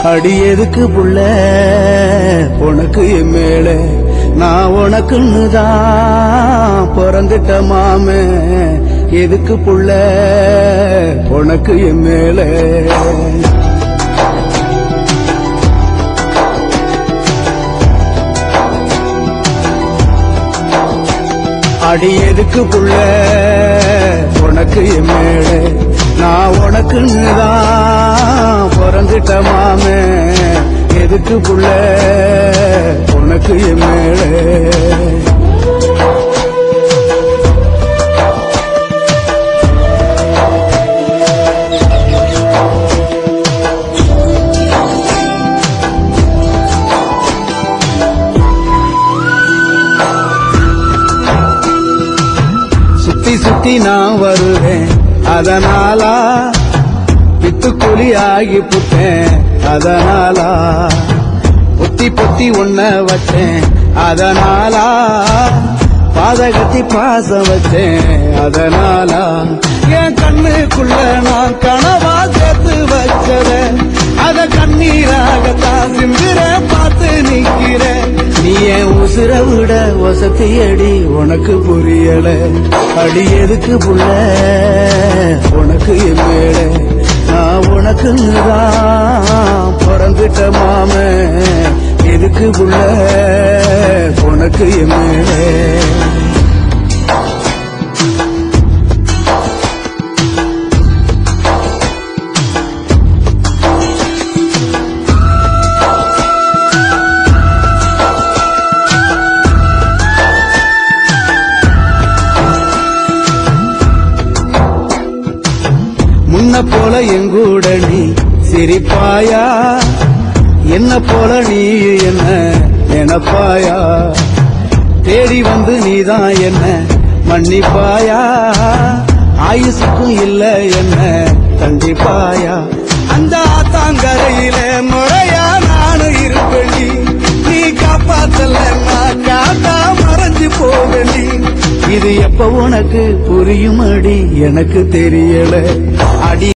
அடி எதுக்கு புள்ள உனக்கு என் மேல நான் உனக்குன்னுதான் பிறந்துட்ட மாமே எதுக்கு புள்ள உனக்கு என் மேல அடி எதுக்கு புள்ள உனக்கு என் மேல நான் உனக்குன்னுதான் பிறந்துட்ட மாமே எதுக்கு புள்ள உனக்கு என் மேல சுத்தி சுத்தி நான் வருவேன் அதனாலா வித்துக்குழி ஆகி புட்டேன் அதனாலா பொத்தி பொத்தி உன்ன வச்சேன் அதனாலா பாதகத்தி பாசம் வச்சேன் அதனாலா என் கண்ணுக்குள்ள நான் கனவா சேர்த்து வச்சத அத கண்ணீராகத்தான் சிந்துற பார்த்து நிக்கிறேன் நீ என் உசுர விட வசதியடி உனக்கு புரியல அடி எதுக்கு புள்ள உனக்கு என் மேல நான் உனக்குன்னுதான் பிறந்துட்ட மாமே எதுக்கு புள்ள உனக்கு என் மேல முன்ன போல எங்கூட நீ சிரிப்பாயா என்ன போல நீ என்ன நினைப்பாயா தேடி வந்து நீதான் என்ன மன்னிப்பாயா ஆயுசுக்கும் இல்ல என்ன கண்டிப்பாயா அந்த ஆத்தாங்கரையில முறையா நானும் இருப்பேண்டி நீ காப்பாத்தல நான் காத்தா மறைஞ்சு போவேண்டி இது எப்ப உனக்கு புரியுமடி எனக்கு தெரியல அடி